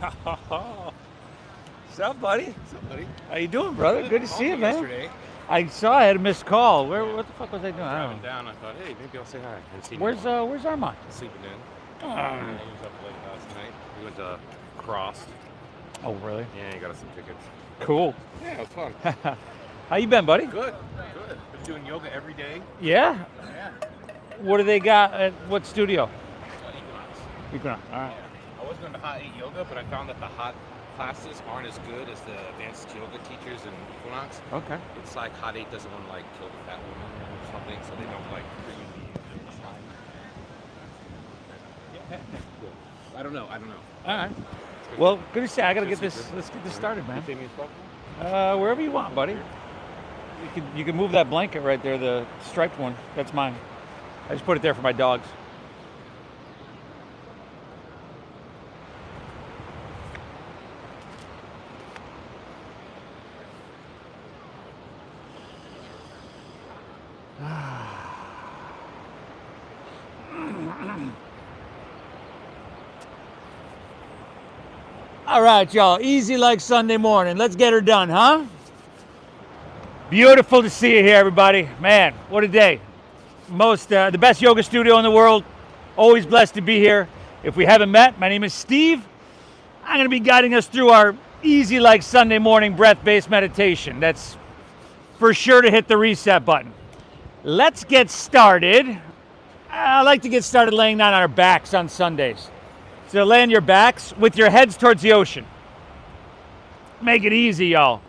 What's up, buddy? What's up, buddy? How you doing, brother? Good to see you, man. Yesterday. I saw I had a missed call. Yeah. What the fuck was I doing? I Driving don't know. down, I thought, hey, maybe I'll say hi. And see Where's Armand? sleeping in. Oh, He was up late last night. We went to Cross. oh, really? Yeah, he got us some tickets. Cool. Yeah, it was fun. How you been, buddy? Good. Been doing yoga every day. Yeah. Yeah. What do they got at what studio? Equinox. Equinox. All right. I was going to hot 8 yoga, but I found that the hot classes aren't as good as the advanced yoga teachers in Equinox. Okay. It's like hot 8 doesn't want to like kill the fat woman or something, so they don't like bring you the I don't know. All right. Well, good to see you. I gotta get Good this. to see you. Let's get this started, man. You take me as well? Wherever you want, buddy. You can move that blanket right there, the striped one. That's mine. I just put it there for my dogs. All right, y'all. Easy like Sunday morning. Let's get her done, huh? Beautiful to see you here, everybody. Man, what a day. The best yoga studio in the world. Always blessed to be here. If we haven't met, my name is Steve. I'm going to be guiding us through our easy like Sunday morning breath-based meditation. That's for sure to hit the reset button. Let's get started. I like to get started laying down on our backs on Sundays. So lay on your backs with your heads towards the ocean. Make it easy, y'all.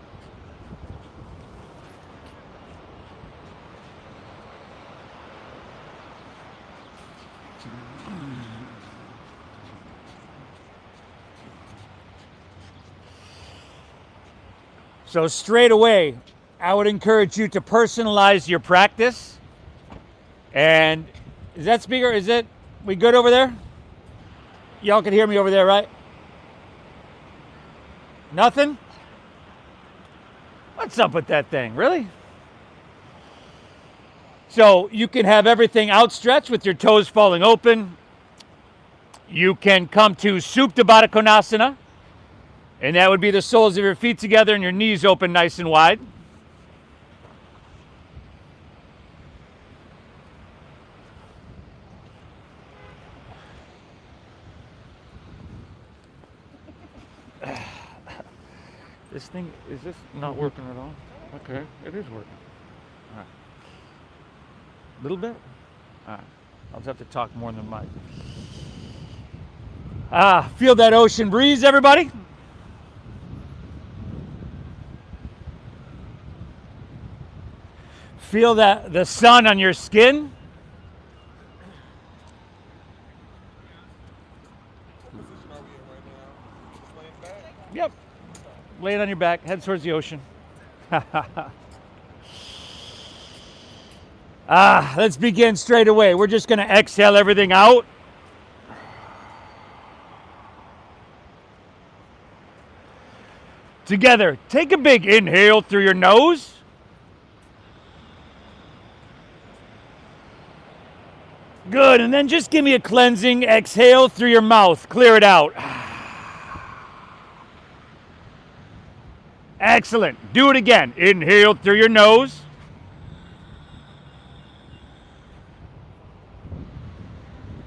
So straight away, I would encourage you to personalize your practice. And is that speaker, we good over there? Y'all can hear me over there, right? Nothing? What's up with that thing, really? So you can have everything outstretched with your toes falling open. You can come to Supta Baddha Konasana, and that would be the soles of your feet together and your knees open nice and wide. This thing, is this not working at all? Okay, it is working. All right. A little bit? All right. I'll just have to talk more than Mike. Feel that ocean breeze, everybody? Feel that the sun on your skin? Yep. Lay it on your back, head towards the ocean. Let's begin straight away. We're just going to exhale everything out. Together, take a big inhale through your nose. Good, and then just give me a cleansing exhale through your mouth. Clear it out. Excellent. Do it again. Inhale through your nose.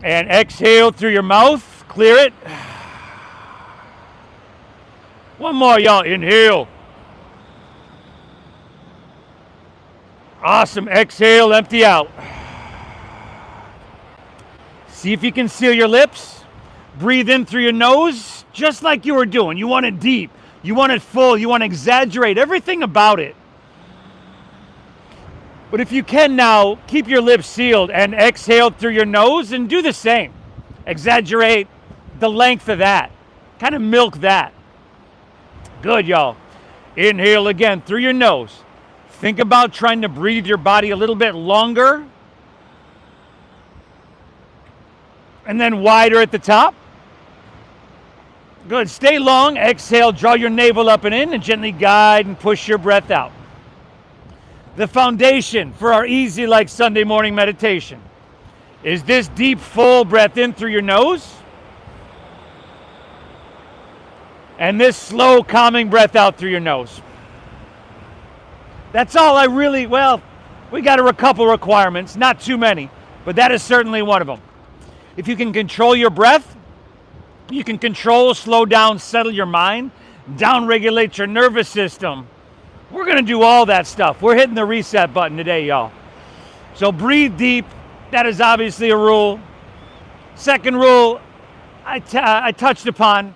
And exhale through your mouth. Clear it. One more, y'all. Inhale. Awesome. Exhale, empty out. See if you can seal your lips. Breathe in through your nose, just like you were doing. You want it deep. You want it full. You want to exaggerate everything about it. But if you can now, keep your lips sealed and exhale through your nose and do the same. Exaggerate the length of that. Kind of milk that. Good, y'all. Inhale again through your nose. Think about trying to breathe your body a little bit longer. And then wider at the top. Good. Stay long. Exhale. Draw your navel up and in and gently guide and push your breath out. The foundation for our easy like Sunday morning meditation is this deep, full breath in through your nose. And this slow, calming breath out through your nose. That's all we got a couple requirements, not too many, but that is certainly one of them. If you can control your breath, you can control, slow down, settle your mind, down-regulate your nervous system. We're going to do all that stuff. We're hitting the reset button today, y'all. So breathe deep. That is obviously a rule. Second rule, I touched upon,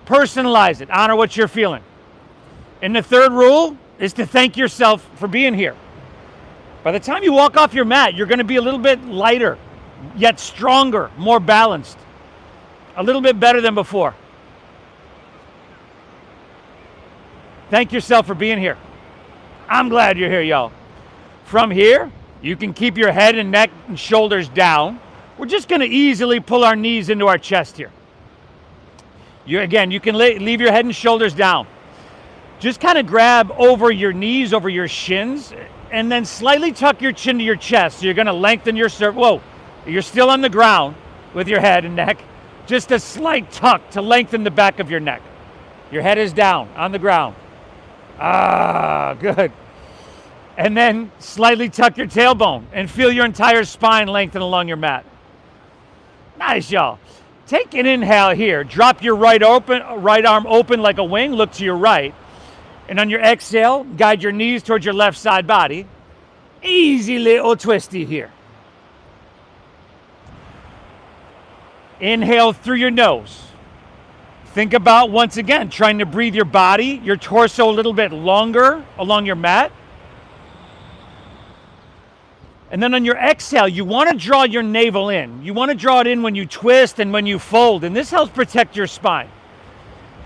personalize it. Honor what you're feeling. And the third rule is to thank yourself for being here. By the time you walk off your mat, you're going to be a little bit lighter, yet stronger, more balanced, a little bit better than before. Thank yourself for being here. I'm glad you're here, y'all. From here, you can keep your head and neck and shoulders down. We're just going to easily pull our knees into our chest here. You can leave your head and shoulders down. Just kind of grab over your knees, over your shins, and then slightly tuck your chin to your chest. So you're going to lengthen your Whoa, you're still on the ground with your head and neck. Just a slight tuck to lengthen the back of your neck. Your head is down on the ground. Good. And then slightly tuck your tailbone and feel your entire spine lengthen along your mat. Nice, y'all. Take an inhale here. Drop your right arm open like a wing. Look to your right. And on your exhale, guide your knees towards your left side body. Easy little twisty here. Inhale through your nose. Think about, once again, trying to breathe your body, your torso a little bit longer along your mat. And then on your exhale, you want to draw your navel in. You want to draw it in when you twist and when you fold, and this helps protect your spine.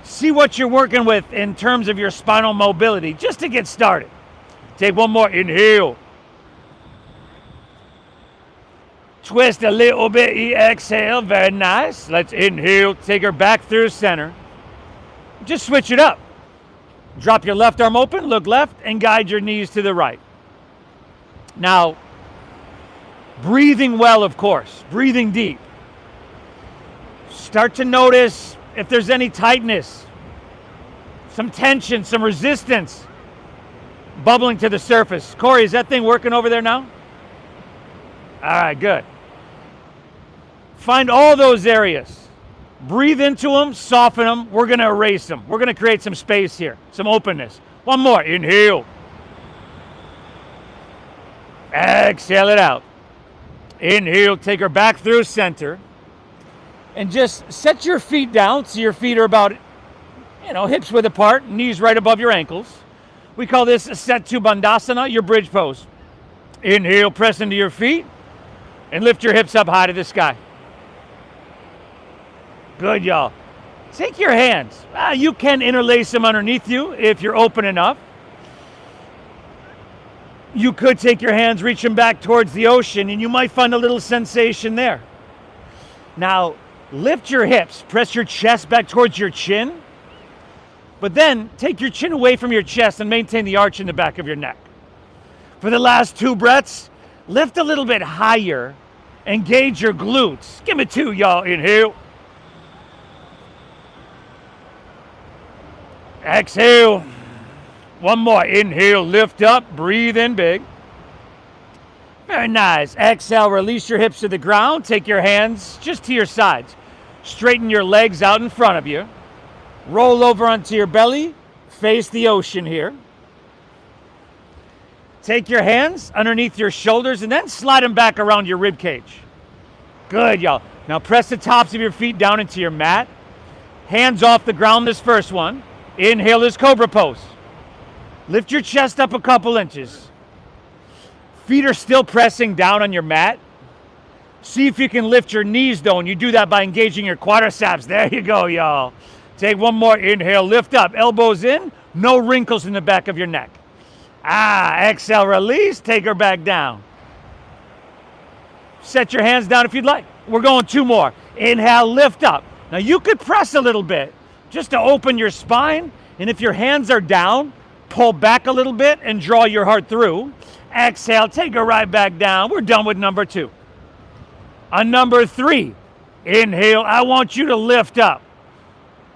See what you're working with in terms of your spinal mobility, just to get started. Take one more inhale. Twist a little bit, exhale, very nice. Let's inhale, take her back through center. Just switch it up. Drop your left arm open, look left, and guide your knees to the right. Now, breathing well, of course, breathing deep. Start to notice if there's any tightness, some tension, some resistance bubbling to the surface. Corey, is that thing working over there now? All right, good. Find all those areas. Breathe into them, soften them. We're going to erase them. We're going to create some space here, some openness. One more. Inhale. Exhale it out. Inhale, take her back through center. And just set your feet down so your feet are about, hips width apart, knees right above your ankles. We call this a Setu Bandhasana, your bridge pose. Inhale, press into your feet, and lift your hips up high to the sky. Good, y'all. Take your hands. You can interlace them underneath you if you're open enough. You could take your hands, reach them back towards the ocean, and you might find a little sensation there. Now, lift your hips, press your chest back towards your chin, but then take your chin away from your chest and maintain the arch in the back of your neck. For the last 2 breaths, lift a little bit higher, engage your glutes. Give me 2, y'all. Inhale. Exhale. One more. Inhale, lift up, breathe in big. Very nice. Exhale, release your hips to the ground. Take your hands just to your sides. Straighten your legs out in front of you. Roll over onto your belly. Face the ocean here. Take your hands underneath your shoulders and then slide them back around your rib cage. Good, y'all. Now press the tops of your feet down into your mat. Hands off the ground this first one. Inhale this cobra pose. Lift your chest up a couple inches. Feet are still pressing down on your mat. See if you can lift your knees though, and you do that by engaging your quadriceps. There you go, y'all. Take one more inhale, lift up, elbows in, no wrinkles in the back of your neck. Exhale, release, take her back down. Set your hands down if you'd like. We're going 2 more. Inhale, lift up. Now you could press a little bit just to open your spine, and if your hands are down, pull back a little bit and draw your heart through. Exhale, take her right back down. We're done with number 2. On number 3, inhale, I want you to lift up.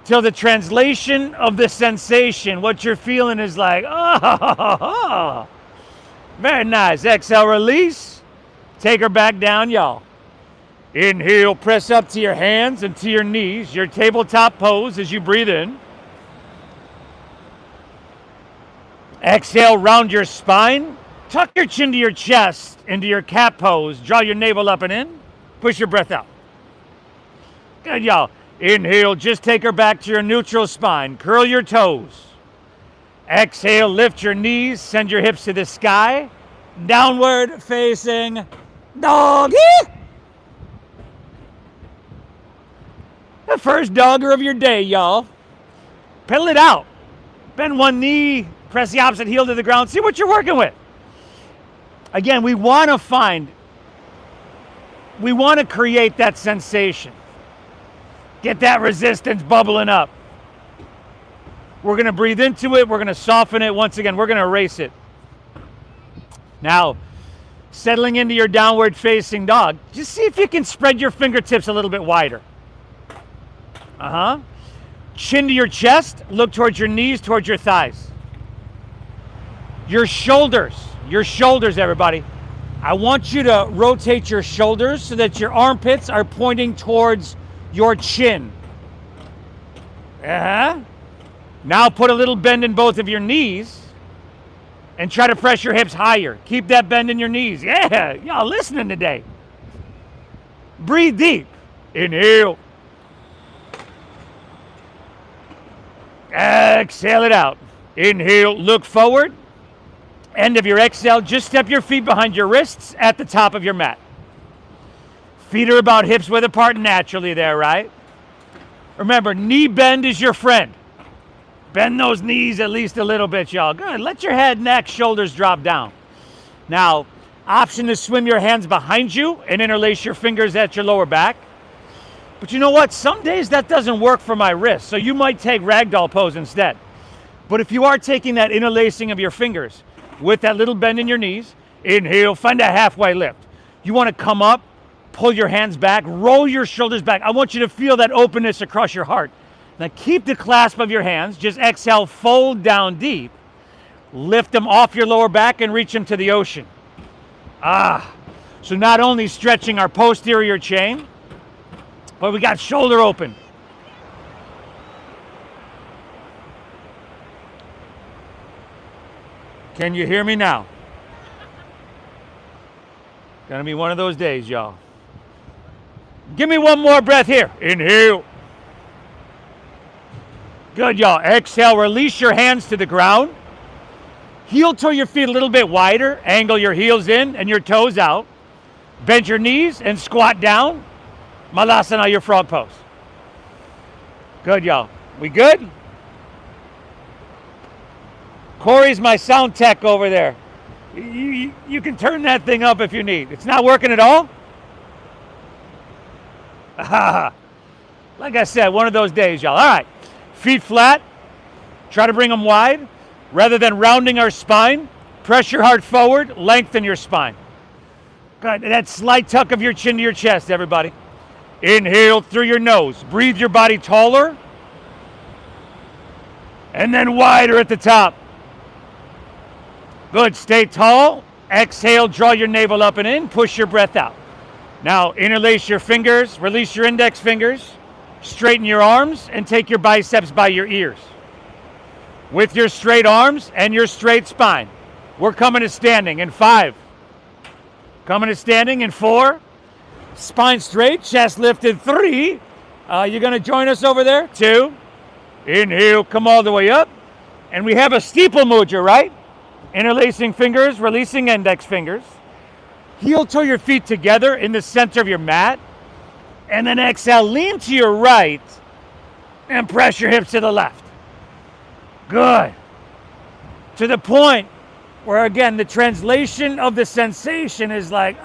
till the translation of the sensation, what you're feeling is like, oh, very nice. Exhale, release. Take her back down, y'all. Inhale, press up to your hands and to your knees, your tabletop pose as you breathe in. Exhale, round your spine. Tuck your chin to your chest into your cat pose. Draw your navel up and in. Push your breath out. Good, y'all. Inhale, just take her back to your neutral spine. Curl your toes. Exhale, lift your knees. Send your hips to the sky. Downward facing doggy. The first dogger of your day, y'all. Pedal it out. Bend one knee. Press the opposite heel to the ground. See what you're working with. Again, we want to create that sensation. Get that resistance bubbling up. We're going to breathe into it. We're going to soften it. Once again, we're going to erase it. Now, settling into your downward facing dog, just see if you can spread your fingertips a little bit wider. Chin to your chest. Look towards your knees, towards your thighs. Your shoulders, everybody. I want you to rotate your shoulders so that your armpits are pointing towards your chin. Now put a little bend in both of your knees and try to press your hips higher. Keep that bend in your knees. Yeah, y'all listening today. Breathe deep. Inhale. Exhale it out. Inhale, look forward. End of your exhale, just step your feet behind your wrists at the top of your mat. Feet are about hips width apart naturally there, right? Remember, knee bend is your friend. Bend those knees at least a little bit, y'all. Good. Let your head, neck, shoulders drop down. Now, option to swim your hands behind you and interlace your fingers at your lower back. But you know what? Some days that doesn't work for my wrist, so you might take ragdoll pose instead. But if you are taking that interlacing of your fingers with that little bend in your knees, inhale, find a halfway lift. You want to come up, pull your hands back, roll your shoulders back. I want you to feel that openness across your heart. Now keep the clasp of your hands. Just exhale, fold down deep. Lift them off your lower back and reach them to the ocean. So not only stretching our posterior chain, but we got shoulder open. Can you hear me now? Gonna be one of those days, y'all. Give me one more breath here. Inhale. Good, y'all. Exhale, release your hands to the ground. Heel toe your feet a little bit wider. Angle your heels in and your toes out. Bend your knees and squat down. Malasana, your frog pose. Good, y'all. We good? Corey's my sound tech over there. You can turn that thing up if you need. It's not working at all? Like I said, one of those days, y'all. All right. Feet flat. Try to bring them wide. Rather than rounding our spine, press your heart forward, lengthen your spine. Good. That slight tuck of your chin to your chest, everybody. Inhale through your nose. Breathe your body taller. And then wider at the top. Good. Stay tall. Exhale, draw your navel up and in. Push your breath out. Now, interlace your fingers. Release your index fingers. Straighten your arms and take your biceps by your ears. With your straight arms and your straight spine. We're coming to standing in 5. Coming to standing in 4. Spine straight, chest lifted. 3. You going to join us over there? 2. Inhale, come all the way up. And we have a steeple mudra, right? Interlacing fingers, releasing index fingers. Heel toe your feet together in the center of your mat. And then exhale, lean to your right and press your hips to the left. Good. To the point where, again, the translation of the sensation is like,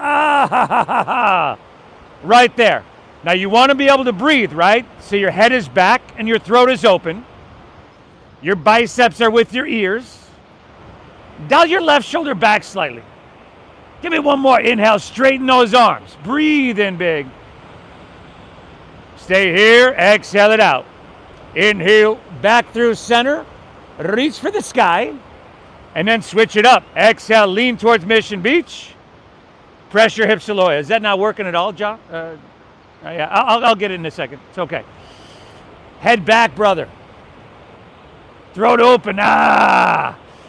right there. Now, you want to be able to breathe, right? So your head is back and your throat is open. Your biceps are with your ears. Dial your left shoulder back slightly. Give me one more. Inhale, straighten those arms. Breathe in big. Stay here. Exhale it out. Inhale, back through center. Reach for the sky. And then switch it up. Exhale, lean towards Mission Beach. Press your hips to lower. Is that not working at all, John? Yeah, I'll get it in a second. It's okay. Head back, brother. Throat open.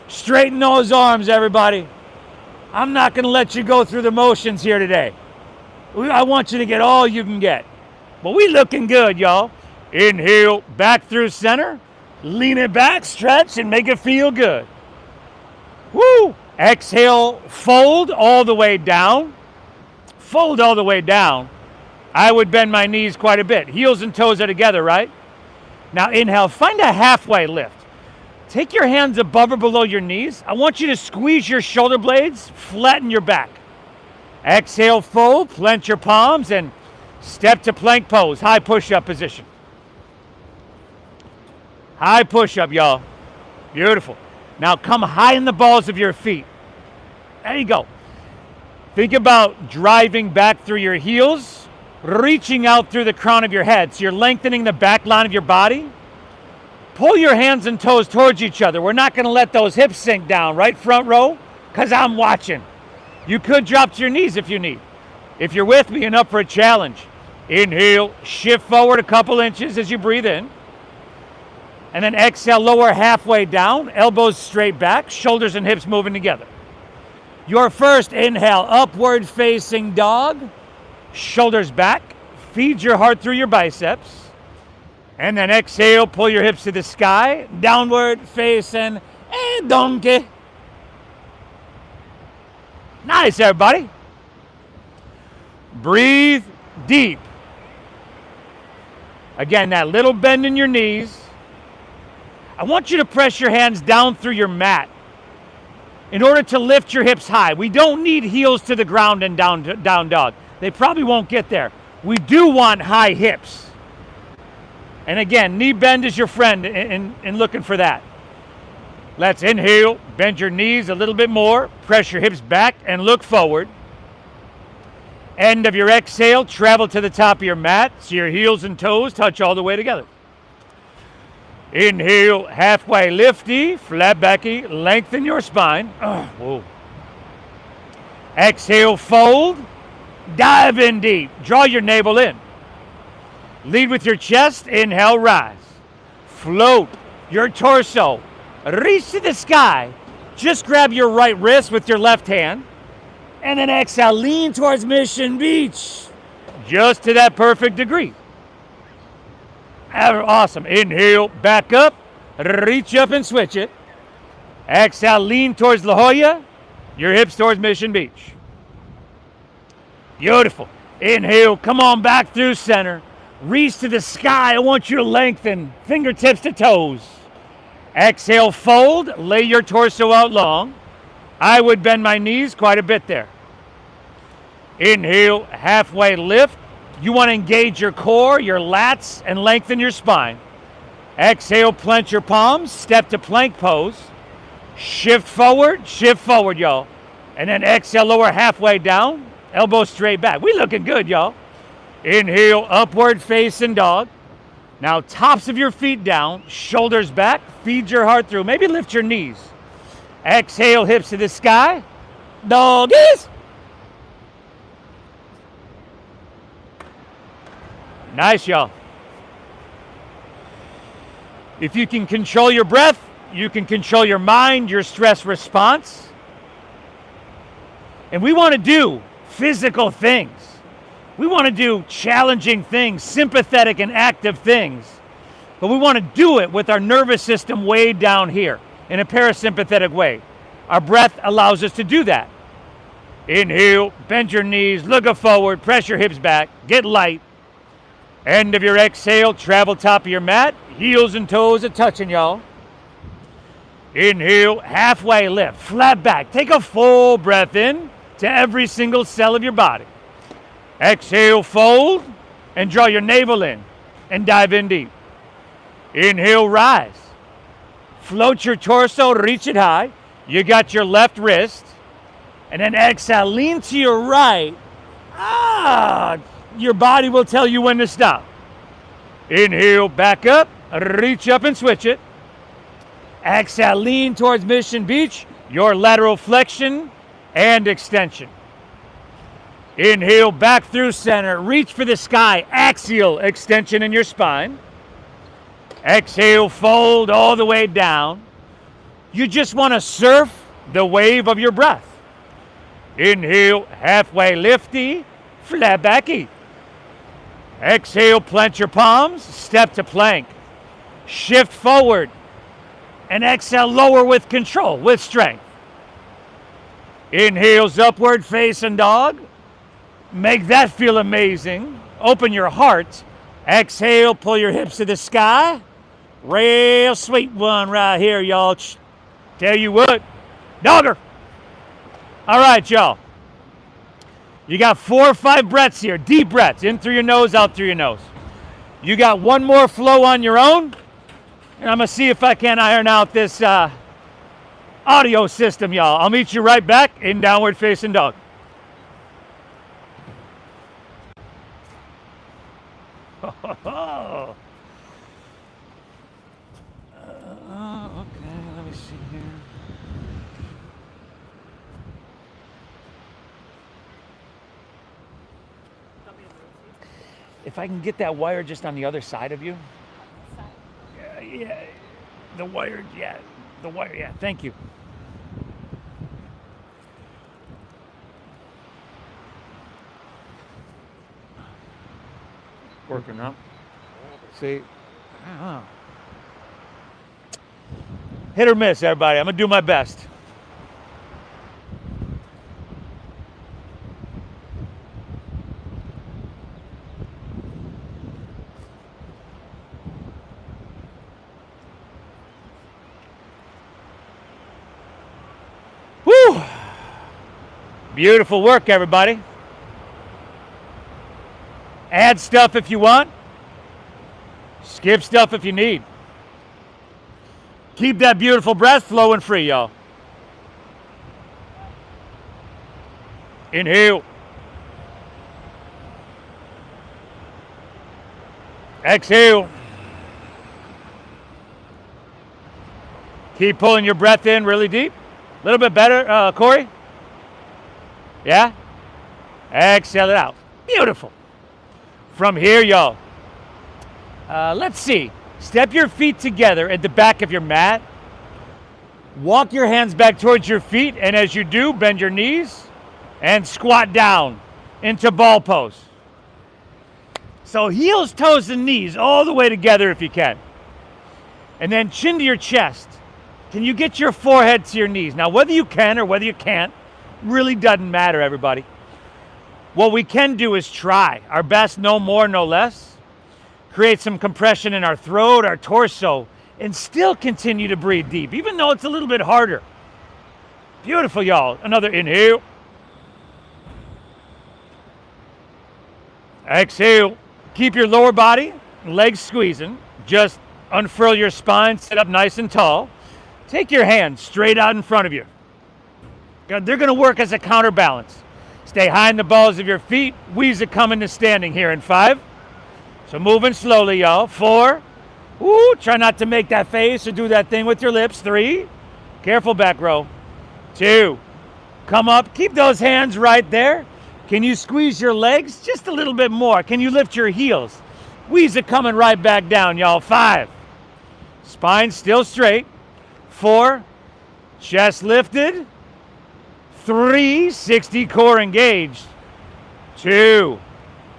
Straighten those arms, everybody. I'm not going to let you go through the motions here today. I want you to get all you can get. But we looking good, y'all. Inhale, back through center. Lean it back, stretch, and make it feel good. Woo! Exhale, fold all the way down. Fold all the way down. I would bend my knees quite a bit. Heels and toes are together, right? Now inhale, find a halfway lift. Take your hands above or below your knees. I want you to squeeze your shoulder blades, flatten your back. Exhale, fold, clench your palms, and step to plank pose, high push-up position. High push-up, y'all. Beautiful. Now come high in the balls of your feet. There you go. Think about driving back through your heels, reaching out through the crown of your head. So you're lengthening the back line of your body. Pull your hands and toes towards each other. We're not going to let those hips sink down, right, front row? Because I'm watching. You could drop to your knees if you need. If you're with me and up for a challenge, inhale, shift forward a couple inches as you breathe in. And then exhale, lower halfway down, elbows straight back, shoulders and hips moving together. Your first inhale, upward facing dog, shoulders back, feed your heart through your biceps. And then exhale, pull your hips to the sky, downward facing donkey. Nice, everybody. Breathe deep. Again, that little bend in your knees. I want you to press your hands down through your mat in order to lift your hips high. We don't need heels to the ground and down dog. They probably won't get there. We do want high hips. And again, knee bend is your friend in looking for that. Let's inhale, bend your knees a little bit more, press your hips back and look forward. End of your exhale, travel to the top of your mat so your heels and toes touch all the way together. Inhale, halfway lifty, flat backy, lengthen your spine. Whoa. Exhale, fold, dive in deep, draw your navel in. Lead with your chest, inhale, rise. Float your torso, reach to the sky. Just grab your right wrist with your left hand. And then exhale, lean towards Mission Beach. Just to that perfect degree. Awesome. Inhale, back up, reach up and switch it. Exhale, lean towards La Jolla, your hips towards Mission Beach. Beautiful. Inhale, come on back through center. Reach to the sky. I want you to lengthen, fingertips to toes. Exhale, fold, lay your torso out long. I would bend my knees quite a bit there. Inhale, halfway lift. You want to engage your core, your lats, and lengthen your spine. Exhale, clench your palms, step to plank pose. Shift forward, y'all. And then exhale, lower halfway down, elbows straight back. We looking good, y'all. Inhale, upward facing dog. Now tops of your feet down, shoulders back, feed your heart through. Maybe lift your knees. Exhale, hips to the sky. Doggies. Nice, y'all. If you can control your breath, you can control your mind, your stress response. And we want to do physical things. We want to do challenging things, sympathetic and active things. But we want to do it with our nervous system way down here in a parasympathetic way. Our breath allows us to do that. Inhale, bend your knees, look forward, press your hips back, get light. End of your exhale, travel top of your mat, heels and toes are touching, y'all. Inhale, halfway lift, flat back. Take a full breath in to every single cell of your body. Exhale, fold, and draw your navel in, and dive in deep. Inhale, rise. Float your torso, reach it high. You got your left wrist. And then exhale, lean to your right. Your body will tell you when to stop. Inhale, back up, Reach up and switch it. Exhale, lean towards Mission Beach. Your lateral flexion and extension. Inhale, back through center. Reach for the sky. Axial extension in your spine. Exhale, fold all the way down. You just want to surf the wave of your breath. Inhale, halfway lifty, flat backy. Exhale, plant your palms, step to plank. Shift forward. And exhale, lower with control, with strength. Inhales, upward facing dog. Make that feel amazing. Open your heart. Exhale, pull your hips to the sky. Real sweet one right here, y'all. Tell you what, dogger. All right, y'all. You got 4 or 5 breaths here, deep breaths, in through your nose, out through your nose. You got one more flow on your own, and I'm going to see if I can iron out this audio system, y'all. I'll meet you right back in downward facing dog. Okay, let me see here. If I can get that wire just on the other side of you. Yeah, the wire, yeah, thank you. Working up. See? I don't know. Hit or miss, everybody. I'm going to do my best. Woo! Beautiful work, everybody. Add stuff if you want. Skip stuff if you need. Keep that beautiful breath flowing free, y'all. Inhale. Exhale. Keep pulling your breath in really deep. A little bit better, Corey? Yeah? Exhale it out. Beautiful. From here, y'all, let's see. Step your feet together at the back of your mat. Walk your hands back towards your feet, and as you do, bend your knees and squat down into ball pose. So heels, toes, and knees all the way together if you can. And then chin to your chest. Can you get your forehead to your knees? Now, whether you can or whether you can't really doesn't matter, everybody. What we can do is try our best, no more, no less. Create some compression in our throat, our torso, and still continue to breathe deep, even though it's a little bit harder. Beautiful, y'all. Another inhale. Exhale. Keep your lower body, legs squeezing. Just unfurl your spine, sit up nice and tall. Take your hands straight out in front of you. They're going to work as a counterbalance. Stay high in the balls of your feet. Wheeze it coming to standing here in 5. So moving slowly, y'all. 4. Ooh, try not to make that face or do that thing with your lips. 3. Careful back row. 2. Come up. Keep those hands right there. Can you squeeze your legs just a little bit more? Can you lift your heels? Wheeze it coming right back down, y'all. 5. Spine still straight. 4. Chest lifted. 3. 60 core engaged. 2.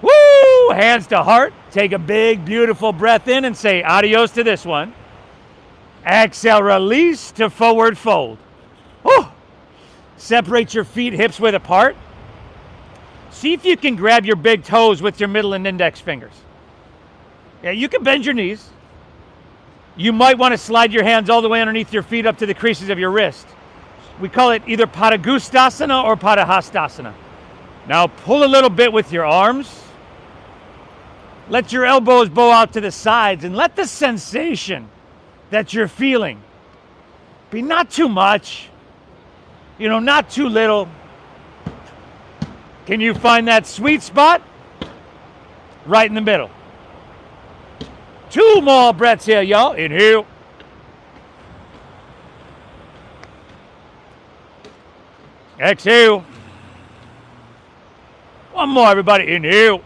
Woo! Hands to heart. Take a big, beautiful breath in and say adios to this one. Exhale, release to forward fold. Woo! Separate your feet hips width apart. See if you can grab your big toes with your middle and index fingers. Yeah, you can bend your knees. You might want to slide your hands all the way underneath your feet up to the creases of your wrist. We call it either Padagustasana or Padahastasana. Now pull a little bit with your arms. Let your elbows bow out to the sides and let the sensation that you're feeling be not too much, not too little. Can you find that sweet spot? Right in the middle. 2 more breaths here, y'all. Inhale. Exhale. 1 more, everybody. Inhale.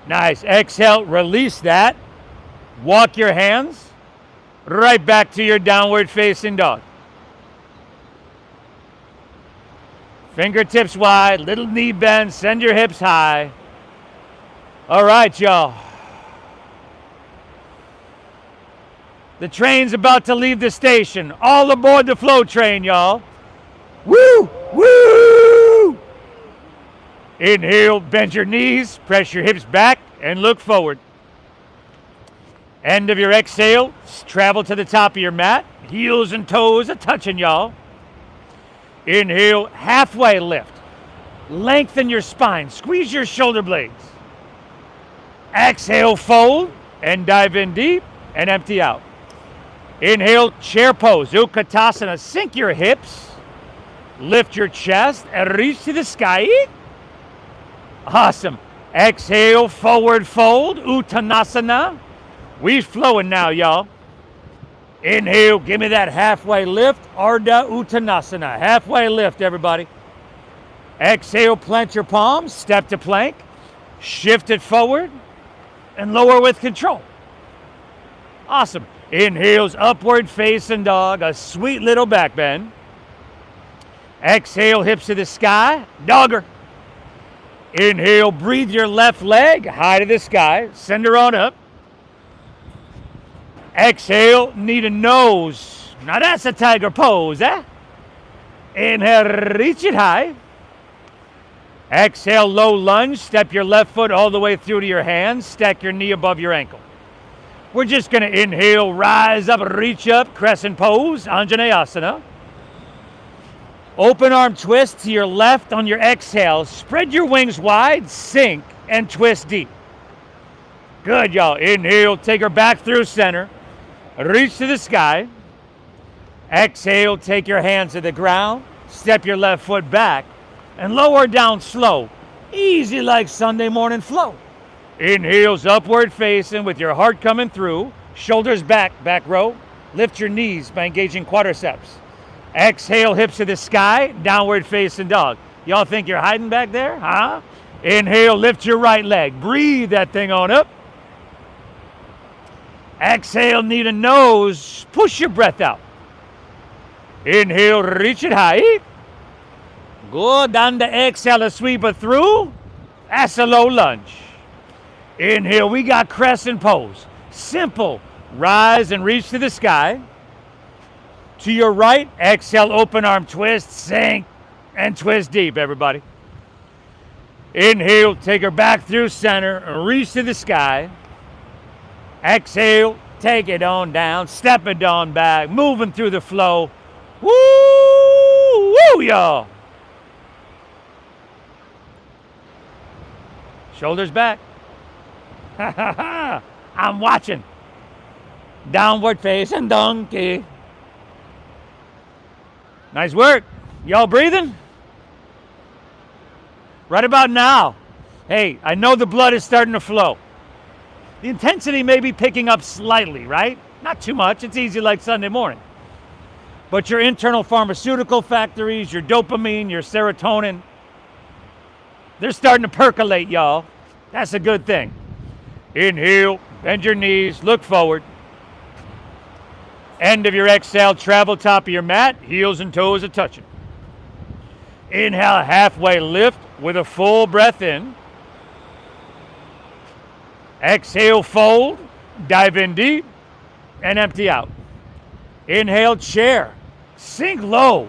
Nice. Exhale. Release that. Walk your hands right back to your downward facing dog. Fingertips wide, little knee bend, send your hips high. All right, y'all. The train's about to leave the station. All aboard the flow train, y'all. Woo! Woo! Inhale, bend your knees, press your hips back, and look forward. End of your exhale, travel to the top of your mat. Heels and toes are touching, y'all. Inhale, halfway lift. Lengthen your spine. Squeeze your shoulder blades. Exhale, fold, and dive in deep and empty out. Inhale, chair pose, Utkatasana. Sink your hips. Lift your chest and reach to the sky. Awesome. Exhale, forward fold, Uttanasana. We flowing now, y'all. Inhale, give me that halfway lift, Ardha Uttanasana. Halfway lift, everybody. Exhale, plant your palms, step to plank, shift it forward, and lower with control. Awesome. Inhales, upward facing dog, a sweet little back bend. Exhale, hips to the sky, dogger. Inhale, breathe your left leg high to the sky, send her on up. Exhale, knee to nose. Now that's a tiger pose, eh? Inhale, reach it high. Exhale, low lunge. Step your left foot all the way through to your hands. Stack your knee above your ankle. We're just going to inhale, rise up, reach up, crescent pose, Anjaneyasana. Open arm twist to your left on your exhale. Spread your wings wide, sink, and twist deep. Good, y'all. Inhale, take her back through center. Reach to the sky. Exhale, take your hands to the ground. Step your left foot back and lower down slow. Easy like Sunday morning flow. Inhales upward facing with your heart coming through. Shoulders back, back row. Lift your knees by engaging quadriceps. Exhale, hips to the sky, downward facing dog. Y'all think you're hiding back there, huh? Inhale, lift your right leg. Breathe that thing on up. Exhale, knee to nose. Push your breath out. Inhale, reach it high. Good. On the exhale, sweep it through. That's a low lunge. Inhale, we got crescent pose. Simple. Rise and reach to the sky. To your right, exhale, open arm twist, sink, and twist deep, everybody. Inhale, take her back through center, reach to the sky. Exhale, take it on down, step it on back, moving through the flow. Woo, woo, y'all. Shoulders back. Ha, ha, ha. I'm watching. Downward facing donkey. Nice work. Y'all breathing? Right about now. Hey, I know the blood is starting to flow. The intensity may be picking up slightly, right? Not too much. It's easy like Sunday morning. But your internal pharmaceutical factories, your dopamine, your serotonin, they're starting to percolate, y'all. That's a good thing. Inhale, bend your knees, look forward. End of your exhale, travel top of your mat, heels and toes are touching. Inhale, halfway lift with a full breath in. Exhale, fold, dive in deep, and empty out. Inhale, chair, sink low,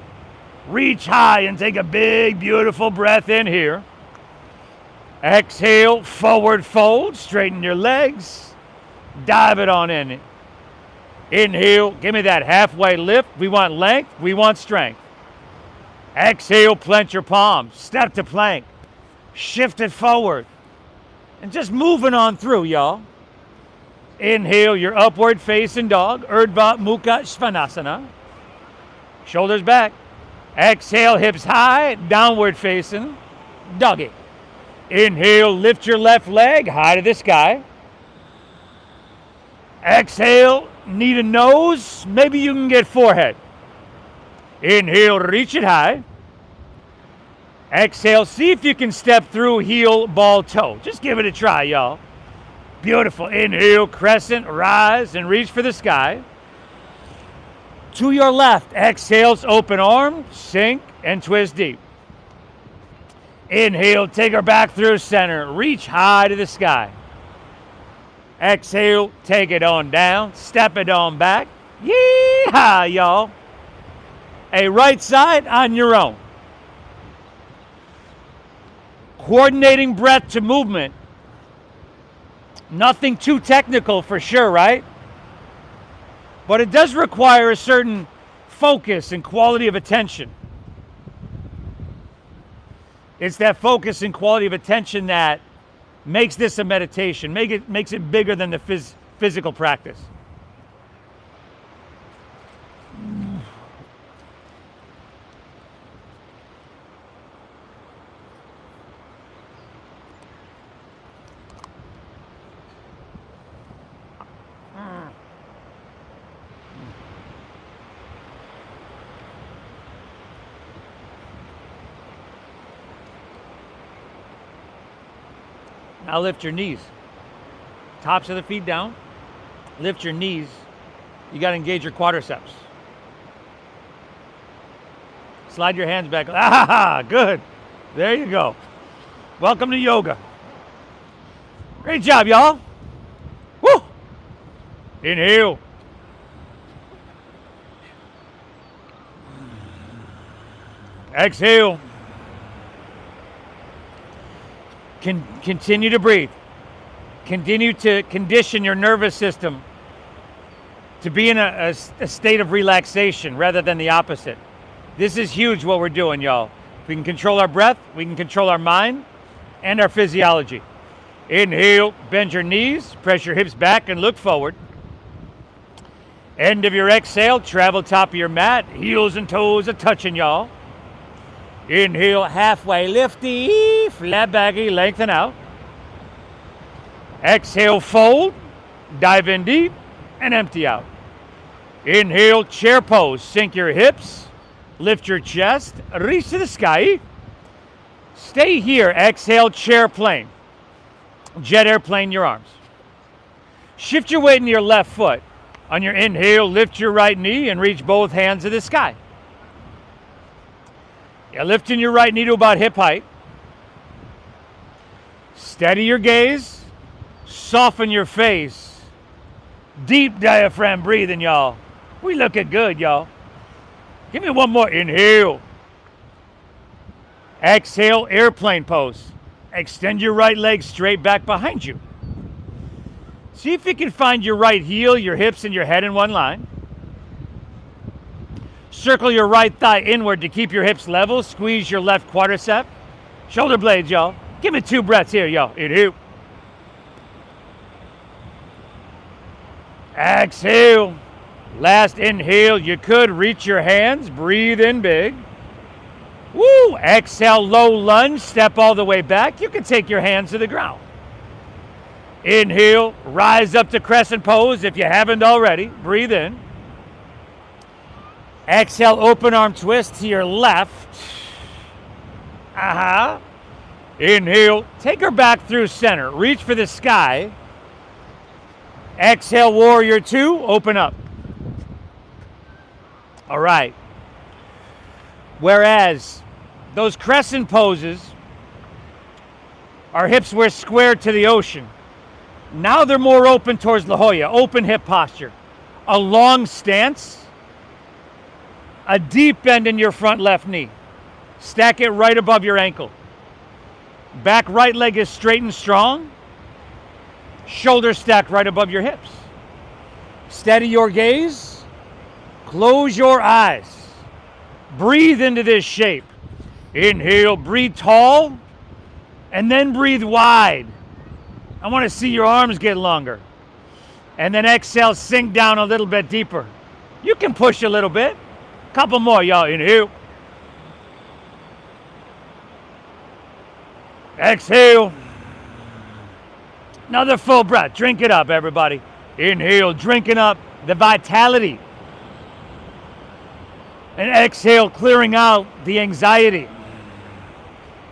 reach high and take a big, beautiful breath in here. Exhale, forward fold, straighten your legs, dive it on in. Inhale, give me that halfway lift. We want length, we want strength. Exhale, plant your palms, step to plank, shift it forward, and just moving on through, y'all. Inhale, your upward facing dog, Urdhva Mukha Svanasana. Shoulders back. Exhale, hips high, downward facing, doggy. Inhale, lift your left leg high to the sky. Exhale, knee to nose. Maybe you can get forehead. Inhale, reach it high. Exhale, see if you can step through heel, ball, toe. Just give it a try, y'all. Beautiful. Inhale, crescent, rise, and reach for the sky. To your left, exhales, open arm, sink, and twist deep. Inhale, take her back through center. Reach high to the sky. Exhale, take it on down. Step it on back. Yee-haw, y'all. A right side on your own. Coordinating breath to movement. Nothing too technical for sure, right? But it does require a certain focus and quality of attention. It's that focus and quality of attention that makes this a meditation, makes it bigger than the physical practice. Now lift your knees. Tops of the feet down. Lift your knees. You got to engage your quadriceps. Slide your hands back. Ah, good. There you go. Welcome to yoga. Great job, y'all. Woo! Inhale. Exhale. Continue to breathe. Continue to condition your nervous system to be in a state of relaxation rather than the opposite. This is huge what we're doing, y'all. If we can control our breath, we can control our mind and our physiology. Inhale, bend your knees, press your hips back and look forward. End of your exhale, travel top of your mat, heels and toes are touching, y'all. Inhale, halfway lifty, flat baggy, lengthen out. Exhale, fold, dive in deep, and empty out. Inhale, chair pose, sink your hips, lift your chest, reach to the sky. Stay here, exhale, chair plane. Jet airplane your arms. Shift your weight into your left foot. On your inhale, lift your right knee and reach both hands to the sky. You're lifting your right knee to about hip height. Steady your gaze. Soften your face. Deep diaphragm breathing, y'all. We looking good, y'all. Give me one more. Inhale. Exhale, airplane pose. Extend your right leg straight back behind you. See if you can find your right heel, your hips, and your head in one line. Circle your right thigh inward to keep your hips level. Squeeze your left quadricep. Shoulder blades, y'all. Give me 2 breaths here, y'all. Inhale. Exhale. Last inhale. You could reach your hands. Breathe in big. Woo! Exhale, low lunge. Step all the way back. You can take your hands to the ground. Inhale. Rise up to crescent pose if you haven't already. Breathe in. Exhale, open arm twist to your left. Inhale, take her back through center. Reach for the sky. Exhale, warrior 2, open up. All right. Whereas those crescent poses, our hips were squared to the ocean. Now they're more open towards La Jolla, open hip posture. A long stance. A deep bend in your front left knee. Stack it right above your ankle. Back right leg is straight and strong. Shoulders stacked right above your hips. Steady your gaze. Close your eyes. Breathe into this shape. Inhale, breathe tall, and then breathe wide. I want to see your arms get longer. And then exhale, sink down a little bit deeper. You can push a little bit. Couple more, y'all. Inhale. Exhale. Another full breath. Drink it up, everybody. Inhale, drinking up the vitality. And exhale, clearing out the anxiety.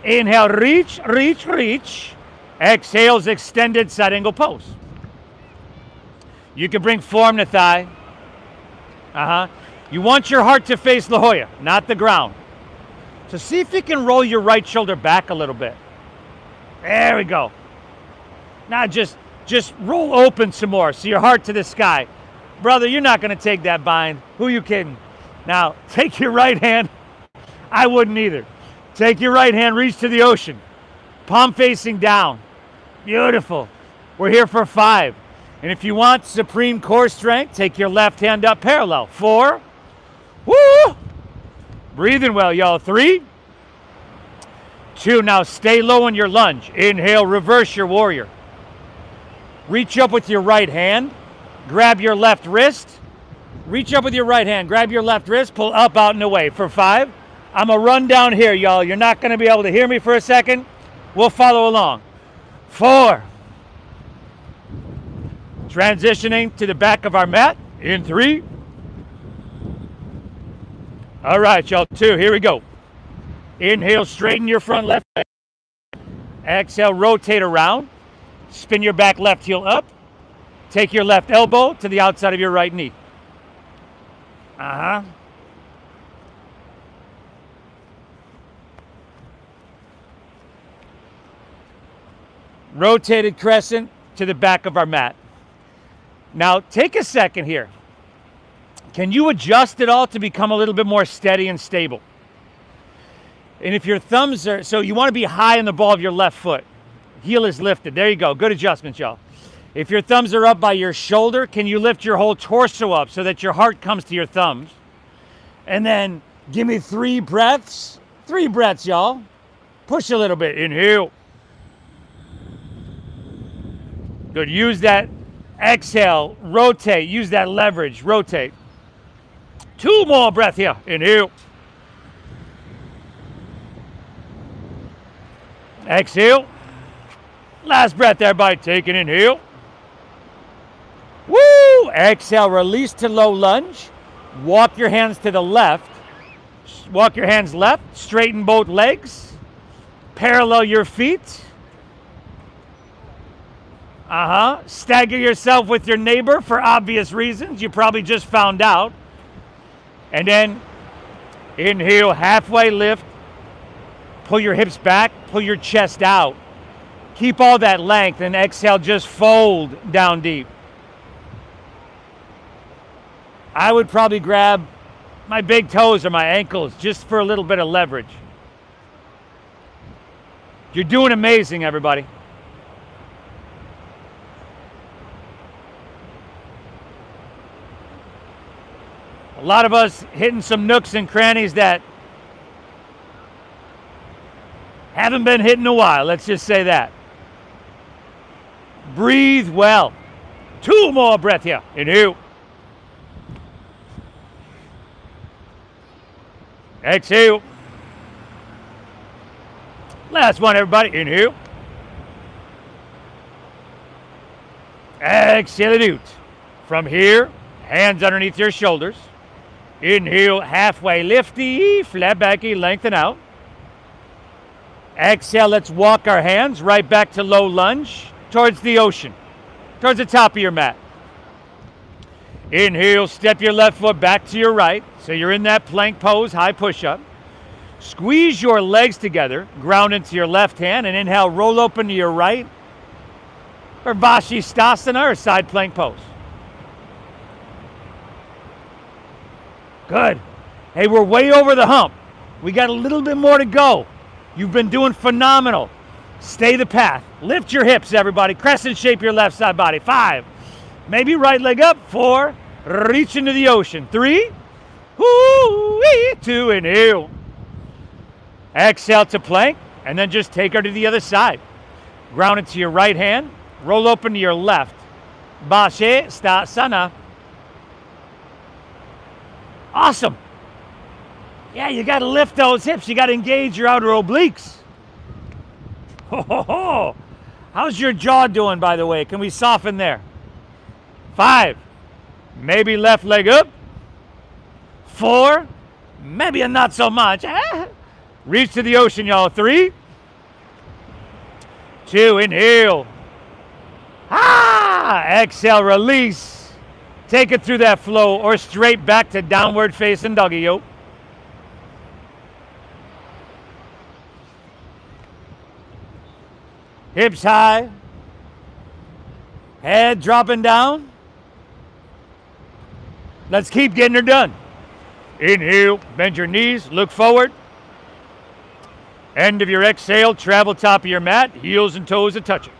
Inhale, reach, reach, reach. Exhales, extended side angle pose. You can bring form to thigh. You want your heart to face La Jolla, not the ground. So see if you can roll your right shoulder back a little bit. There we go. Now just roll open some more. So your heart to the sky. Brother, you're not going to take that bind. Who you kidding? Now, take your right hand. I wouldn't either. Take your right hand, reach to the ocean. Palm facing down. Beautiful. We're here for 5. And if you want supreme core strength, take your left hand up parallel. 4. Woo! Breathing well, y'all. 3. 2. Now stay low in your lunge. Inhale, reverse your warrior. Reach up with your right hand. Grab your left wrist. Reach up with your right hand. Grab your left wrist. Pull up, out, and away. For 5. I'm going to run down here, y'all. You're not going to be able to hear me for a second. We'll follow along. 4. Transitioning to the back of our mat. In 3. All right, y'all. 2. Here we go. Inhale, straighten your front left leg. Exhale, rotate around. Spin your back left heel up. Take your left elbow to the outside of your right knee. Rotated crescent to the back of our mat. Now, take a second here. Can you adjust it all to become a little bit more steady and stable? And if your thumbs are, so you want to be high in the ball of your left foot. Heel is lifted. There you go. Good adjustments, y'all. If your thumbs are up by your shoulder, can you lift your whole torso up so that your heart comes to your thumbs? And then give me 3 breaths. 3 breaths, y'all. Push a little bit. Inhale. Good. Use that exhale. Rotate. Use that leverage. Rotate. 2 more breaths here. Inhale. Exhale. Last breath, everybody. Take an inhale. Woo! Exhale. Release to low lunge. Walk your hands to the left. Walk your hands left. Straighten both legs. Parallel your feet. Stagger yourself with your neighbor for obvious reasons. You probably just found out. And then inhale, halfway lift. Pull your hips back. Pull your chest out. Keep all that length, and exhale, just fold down deep. I would probably grab my big toes or my ankles just for a little bit of leverage. You're doing amazing, everybody. A lot of us hitting some nooks and crannies that haven't been hit in a while. Let's just say that. Breathe well. 2 more breaths here. Inhale. Exhale. Last one, everybody. Inhale. Exhale it out. From here, hands underneath your shoulders. Inhale, halfway lifty, flat backy, lengthen out. Exhale, let's walk our hands right back to low lunge towards the ocean, towards the top of your mat. Inhale, step your left foot back to your right. So you're in that plank pose, high push-up. Squeeze your legs together, ground into your left hand, and inhale, roll open to your right. Or Vashisthasana, or side plank pose. Good. Hey, we're way over the hump. We got a little bit more to go. You've been doing phenomenal. Stay the path. Lift your hips, everybody. Crescent shape your left side body. 5. Maybe right leg up. 4. Reach into the ocean. 3. 2. Inhale. Exhale to plank. And then just take her to the other side. Ground into your right hand. Roll open to your left. Vashisthasana. Awesome. Yeah, you got to lift those hips. You got to engage your outer obliques. Oh, how's your jaw doing, by the way? Can we soften there? 5, maybe left leg up. 4, maybe a not so much. Reach to the ocean, y'all. 3, 2, inhale. Exhale, release. Take it through that flow or straight back to downward facing doggy, yo. Hips high. Head dropping down. Let's keep getting her done. Inhale, bend your knees, look forward. End of your exhale, travel top of your mat, heels and toes are touching.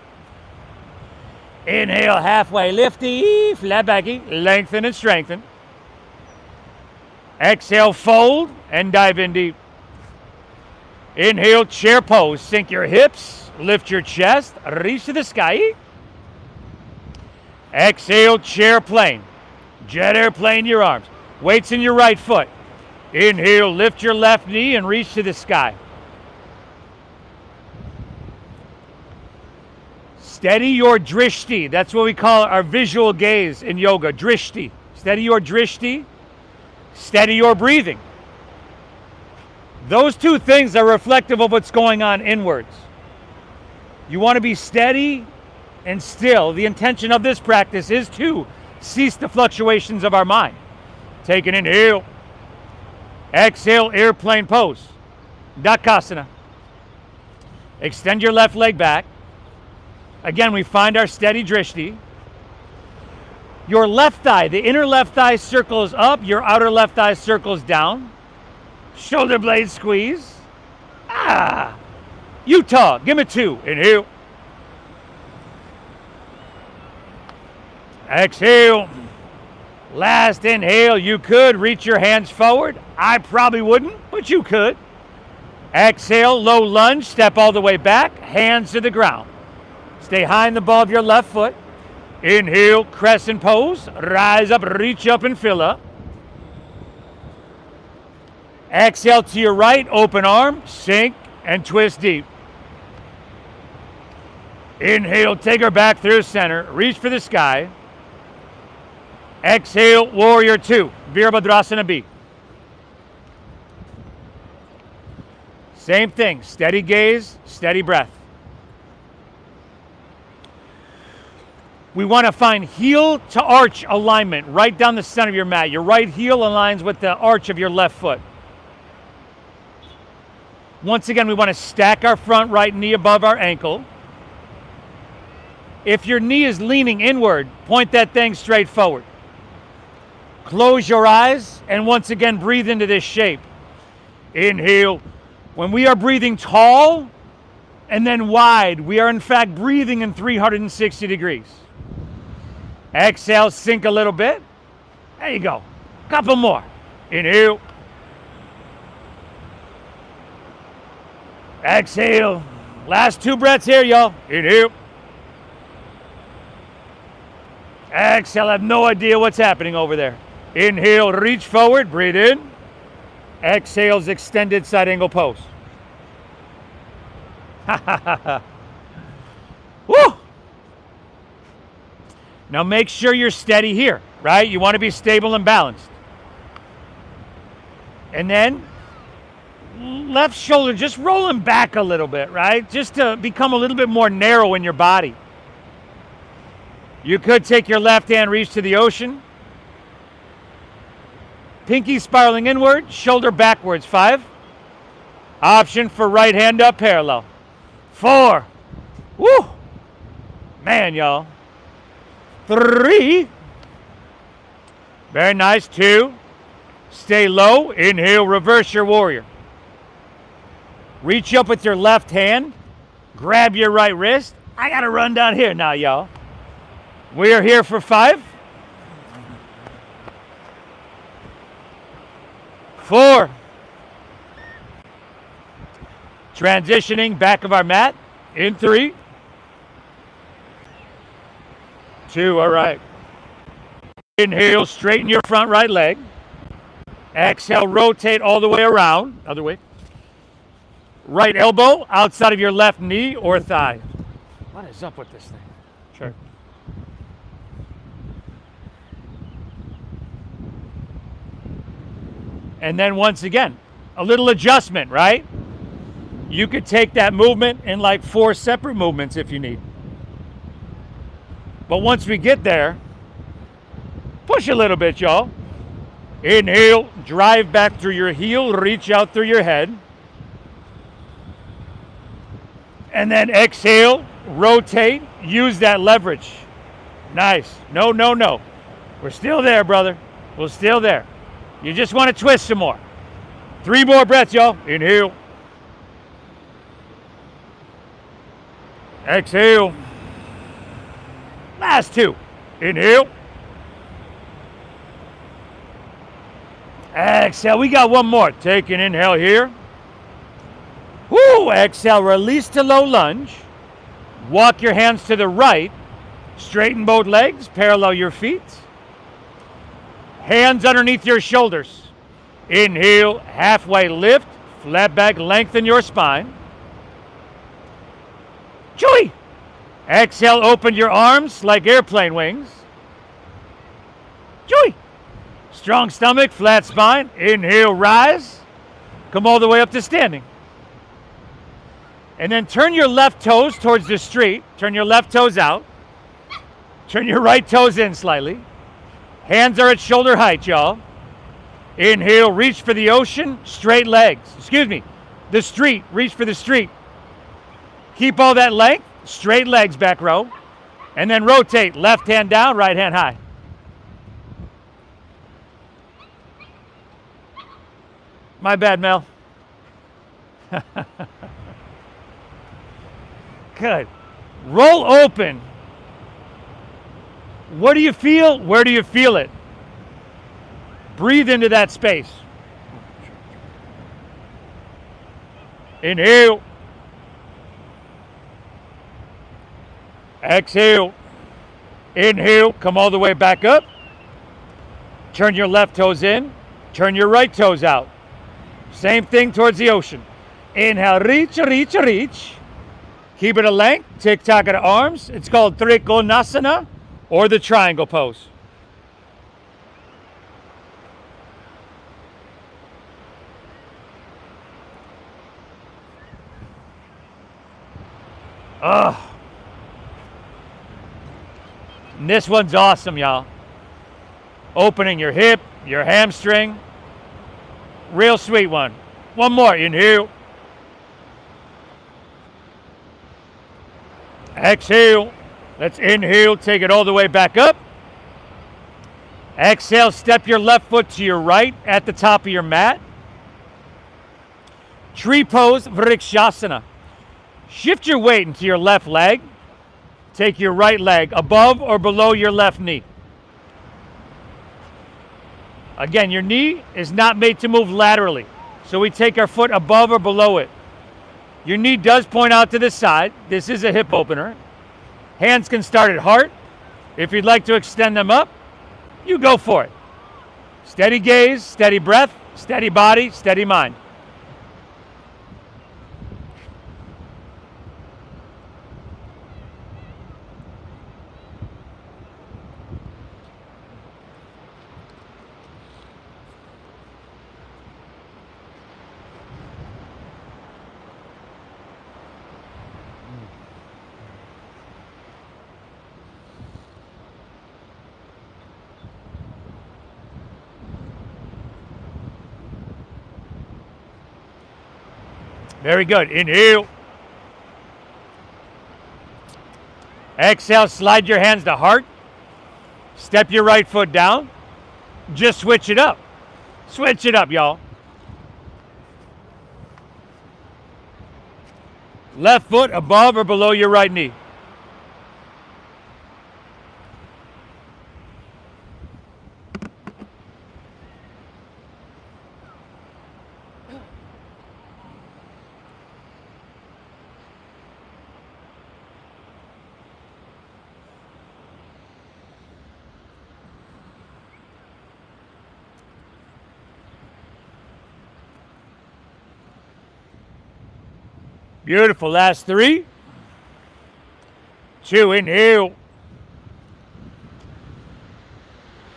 Inhale, halfway lifty, flat backy, lengthen and strengthen. Exhale, fold and dive in deep. Inhale, chair pose, sink your hips, lift your chest, reach to the sky. Exhale, chair plane. Jet airplane your arms. Weights in your right foot. Inhale, lift your left knee and reach to the sky. Steady your drishti. That's what we call our visual gaze in yoga, drishti. Steady your drishti. Steady your breathing. Those two things are reflective of what's going on inwards. You want to be steady and still. The intention of this practice is to cease the fluctuations of our mind. Take an inhale. Exhale, airplane pose. Dakasana. Extend your left leg back. Again, we find our steady drishti. Your left thigh, the inner left thigh circles up, your outer left thigh circles down. Shoulder blade squeeze. Utah, give me 2. Inhale. Exhale. Last inhale, you could reach your hands forward. I probably wouldn't, but you could. Exhale, low lunge, step all the way back, hands to the ground. Stay high in the ball of your left foot. Inhale, crescent pose, rise up, reach up and fill up. Exhale to your right, open arm, sink and twist deep. Inhale, take her back through center, reach for the sky. Exhale, warrior 2, Virabhadrasana B. Same thing, steady gaze, steady breath. We want to find heel to arch alignment right down the center of your mat. Your right heel aligns with the arch of your left foot. Once again, we want to stack our front right knee above our ankle. If your knee is leaning inward, point that thing straight forward. Close your eyes and once again breathe into this shape. Inhale. When we are breathing tall and then wide, we are in fact breathing in 360 degrees. Exhale, sink a little bit. There you go. Couple more. Inhale. Exhale. Last 2 breaths here, y'all. Inhale. Exhale, I have no idea what's happening over there. Inhale, reach forward, breathe in. Exhales, extended side angle pose. Woo! Now make sure you're steady here, right? You want to be stable and balanced. And then left shoulder just rolling back a little bit, right? Just to become a little bit more narrow in your body. You could take your left hand, reach to the ocean. Pinky spiraling inward, shoulder backwards. 5. Option for right hand up parallel. 4. Woo! Man, y'all. 3. Very nice. 2. Stay low. Inhale, reverse your warrior. Reach up with your left hand. Grab your right wrist. I got to run down here now, y'all. We are here for 5. 4. Transitioning back of our mat in 3. 2, all right. Inhale, straighten your front right leg. Exhale, rotate all the way around. Other way. Right elbow outside of your left knee or thigh. What is up with this thing? Sure. And then once again, a little adjustment, right? You could take that movement in like 4 separate movements if you need. But once we get there, push a little bit, y'all. Inhale, drive back through your heel, reach out through your head. And then exhale, rotate, use that leverage. Nice. No, no, no. We're still there, brother. We're still there. You just want to twist some more. 3 more breaths, y'all. Inhale. Exhale. Last 2. Inhale. Exhale. We got one more. Take an inhale here. Woo! Exhale. Release to low lunge. Walk your hands to the right. Straighten both legs. Parallel your feet. Hands underneath your shoulders. Inhale. Halfway lift. Flat back. Lengthen your spine. Chewy. Exhale. Open your arms like airplane wings. Chewy. Strong stomach, flat spine. Inhale, rise. Come all the way up to standing. And then turn your left toes towards the street. Turn your left toes out. Turn your right toes in slightly. Hands are at shoulder height, y'all. Inhale, reach for the ocean, straight legs. Excuse me, the street, reach for the street. Keep all that length, straight legs, back row. And then rotate, left hand down, right hand high. My bad, Mel. Good. Roll open. What do you feel? Where do you feel it? Breathe into that space. Inhale. Exhale. Inhale. Come all the way back up. Turn your left toes in. Turn your right toes out. Same thing towards the ocean. Inhale, reach, reach, reach. Keep it a length. Tick-tock of the arms. It's called Trikonasana or the triangle pose. Ugh. And this one's awesome, y'all. Opening your hip, your hamstring. Real sweet one. One more. Inhale. Exhale. Let's inhale. Take it all the way back up. Exhale. Step your left foot to your right at the top of your mat. Tree pose, Vrikshasana. Shift your weight into your left leg. Take your right leg above or below your left knee. Again, your knee is not made to move laterally, so we take our foot above or below it. Your knee does point out to the side. This is a hip opener. Hands can start at heart. If you'd like to extend them up, you go for it. Steady gaze, steady breath, steady body, steady mind. Very good. Inhale. Exhale, slide your hands to heart. Step your right foot down. Just switch it up. Switch it up, y'all. Left foot above or below your right knee. Beautiful. Last 3, 2, inhale.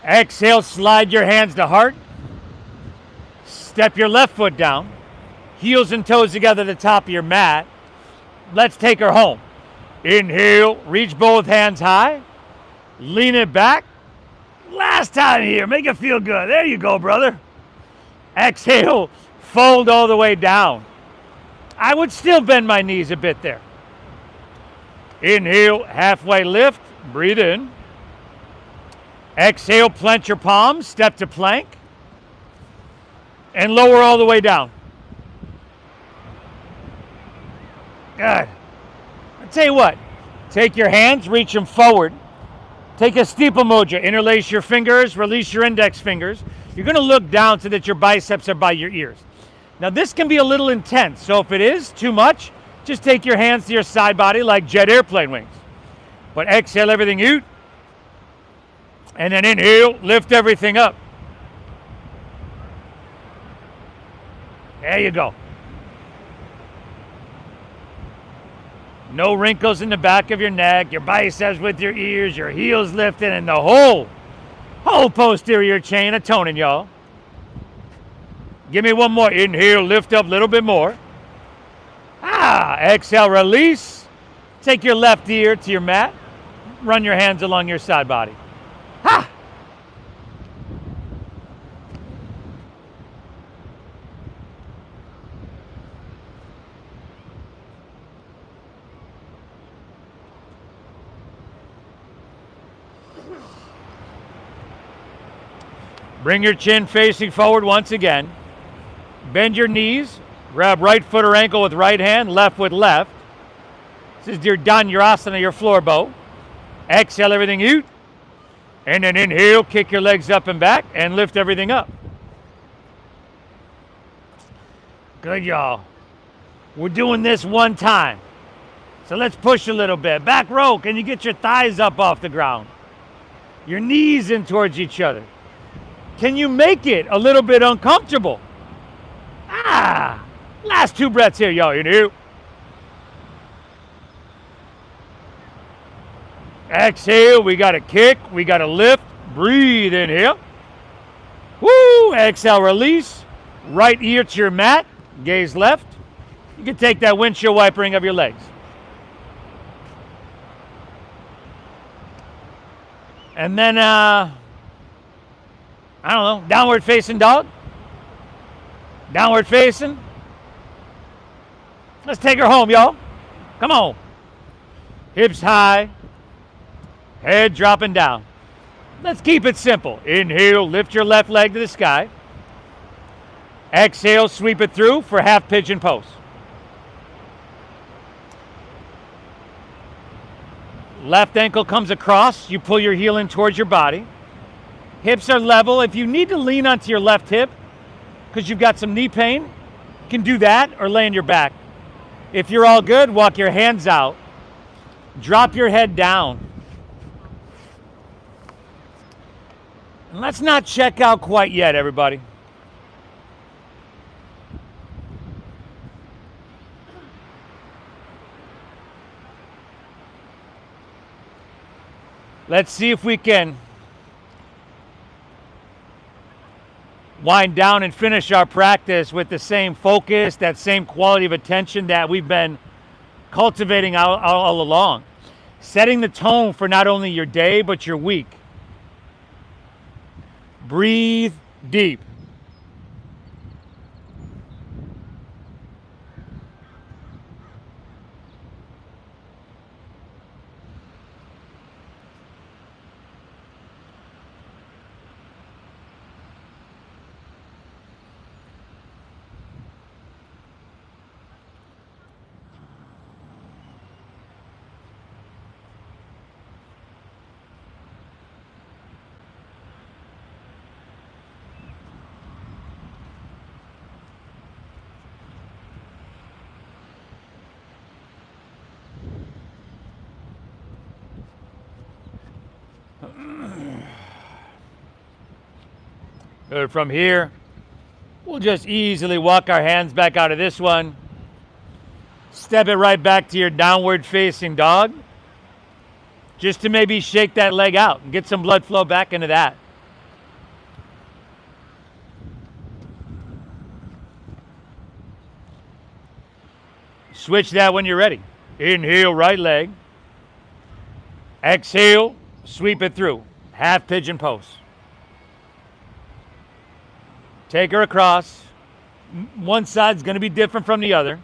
Exhale, slide your hands to heart. Step your left foot down. Heels and toes together at the top of your mat. Let's take her home. Inhale, reach both hands high. Lean it back. Last time here, make it feel good. There you go, brother. Exhale, fold all the way down. I would still bend my knees a bit there. Inhale, halfway lift, breathe in. Exhale, plant your palms, step to plank. And lower all the way down. Good. I'll tell you what, take your hands, reach them forward. Take a steeple mudra, interlace your fingers, release your index fingers. You're going to look down so that your biceps are by your ears. Now this can be a little intense, so if it is too much, just take your hands to your side body like jet airplane wings. But exhale everything out. And then inhale, lift everything up. There you go. No wrinkles in the back of your neck, your biceps with your ears, your heels lifted, and the whole posterior chain of toning, y'all. Give me one more. Inhale, lift up a little bit more. Exhale, release. Take your left ear to your mat. Run your hands along your side body. Bring your chin facing forward once again. Bend your knees. Grab right foot or ankle with right hand, left with left. This is your Dhanurasana, your floor bow. Exhale everything out. And then inhale, kick your legs up and back and lift everything up. Good, y'all. We're doing this one time. So let's push a little bit. Back row, can you get your thighs up off the ground? Your knees in towards each other. Can you make it a little bit uncomfortable? Last 2 breaths here, y'all. Inhale. Exhale, we got to kick, we got to lift. Breathe, inhale. Woo, exhale, release. Right ear to your mat, gaze left. You can take that windshield wipering of your legs. And then, I don't know, downward facing dog. Downward facing. Let's take her home, y'all. Come on. Hips high. Head dropping down. Let's keep it simple. Inhale, lift your left leg to the sky. Exhale, sweep it through for half pigeon pose. Left ankle comes across. You pull your heel in towards your body. Hips are level. If you need to lean onto your left hip because you've got some knee pain, you can do that or lay on your back. If you're all good, walk your hands out. Drop your head down. And let's not check out quite yet, everybody. Let's see if we can wind down and finish our practice with the same focus, that same quality of attention that we've been cultivating all along. Setting the tone for not only your day, but your week. Breathe deep. Good. From here, we'll just easily walk our hands back out of this one. Step it right back to your downward facing dog. Just to maybe shake that leg out and get some blood flow back into that. Switch that when you're ready. Inhale, right leg. Exhale, sweep it through. Half pigeon pose. Take her across. One side's going to be different from the other.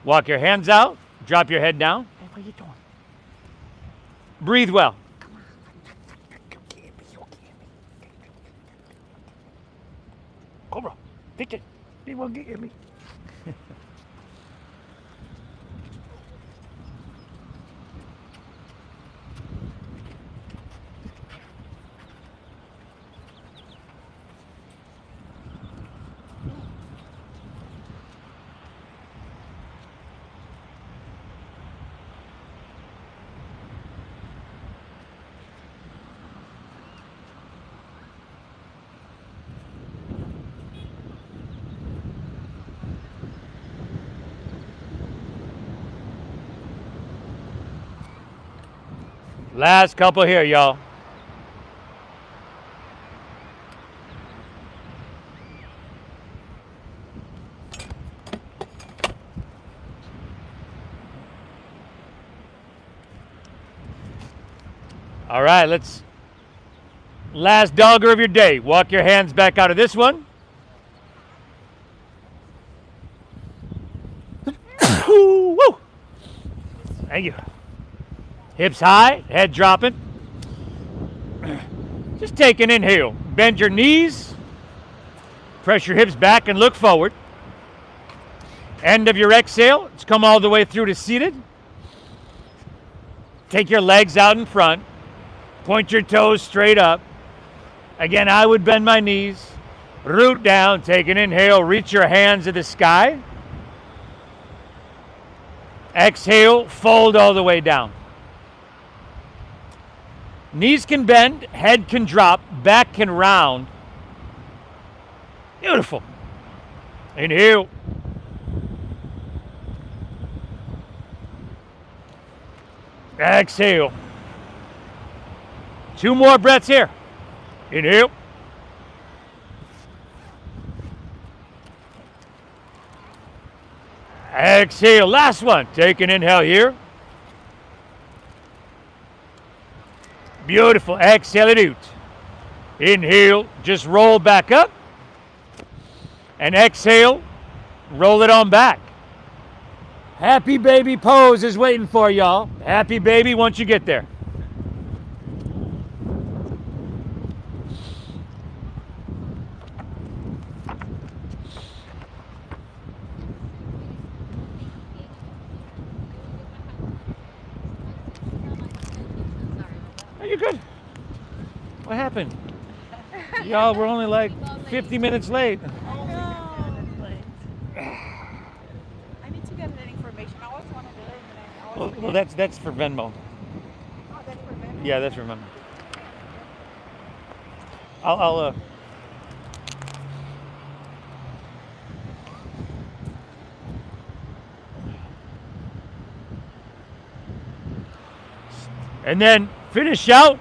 Walk your hands out. Drop your head down. Hey, what are you doing? Breathe well. Cobra, take it. They won't get me. Last couple here, y'all. All right, let's, last dogger of your day. Walk your hands back out of this one. Woo! Thank you. Hips high, head dropping. Just take an inhale. Bend your knees. Press your hips back and look forward. End of your exhale. Let's come all the way through to seated. Take your legs out in front. Point your toes straight up. Again, I would bend my knees. Root down. Take an inhale. Reach your hands to the sky. Exhale. Fold all the way down. Knees can bend, head can drop, back can round. Beautiful. Inhale. Exhale. 2 more breaths here. Inhale. Exhale. Last one. Take an inhale here. Beautiful. Exhale it out. Inhale, just roll back up. And exhale, roll it on back. Happy baby pose is waiting for y'all. Happy baby once you get there. You're good. What happened? Y'all were only like 50 minutes late. Oh no. I need to get that information. I always wanted to learn that. Well, that's for Venmo. Oh, that's for Venmo? Yeah, that's for Venmo. I'll and then finish out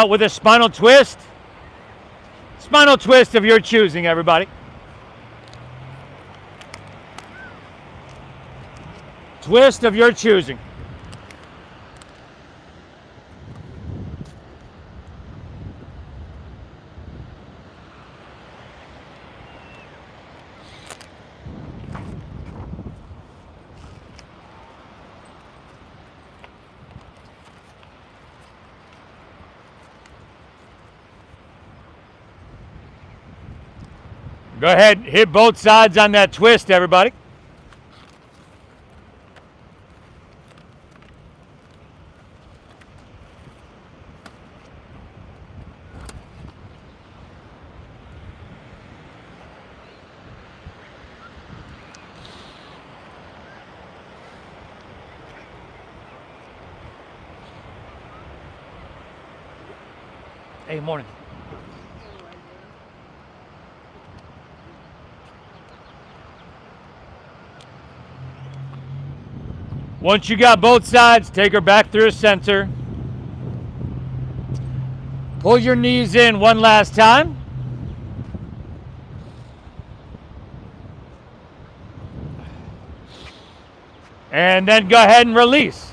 with a spinal twist. Spinal twist of your choosing, everybody. Twist of your choosing. Go ahead, hit both sides on that twist, everybody. Hey, morning. Once you got both sides, take her back through the center. Pull your knees in one last time. And then go ahead and release.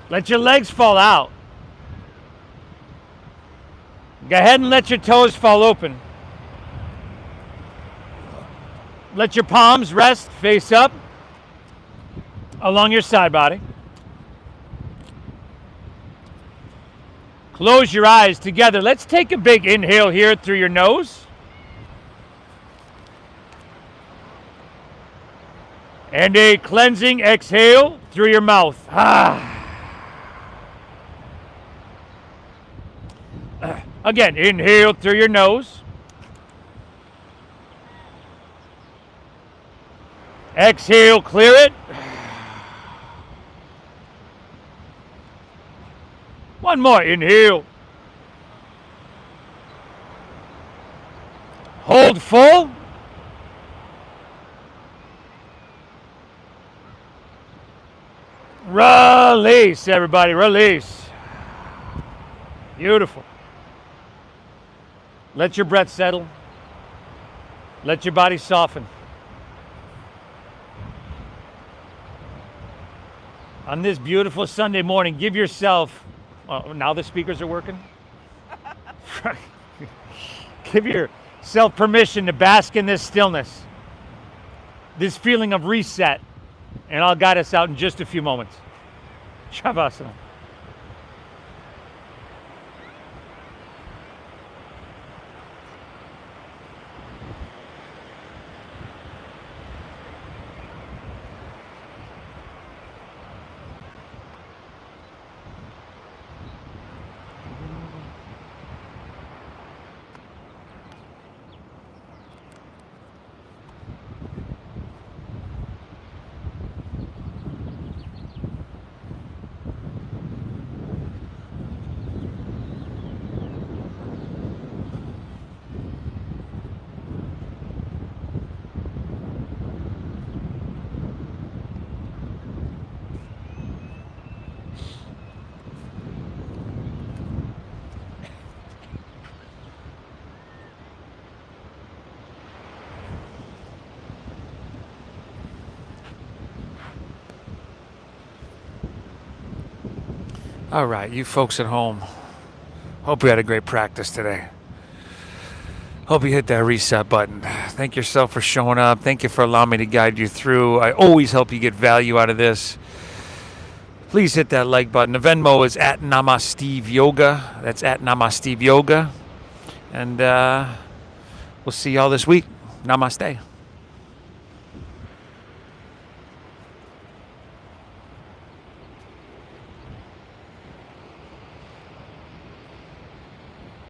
Let your legs fall out. Go ahead and let your toes fall open. Let your palms rest face up along your side body. Close your eyes together. Let's take a big inhale here through your nose. And a cleansing exhale through your mouth. Again, inhale through your nose. Exhale, clear it. One more, inhale. Hold full. Release, everybody, release. Beautiful. Let your breath settle. Let your body soften. On this beautiful Sunday morning, give yourself, now the speakers are working. Give yourself permission to bask in this stillness, this feeling of reset. And I'll guide us out in just a few moments. Shavasana. All right, you folks at home, hope you had a great practice today. Hope you hit that reset button. Thank yourself for showing up. Thank you for allowing me to guide you through. I always help you get value out of this. Please hit that like button. The Venmo is at Namasteve Yoga. That's at Namasteve Yoga. And we'll see y'all this week. Namaste.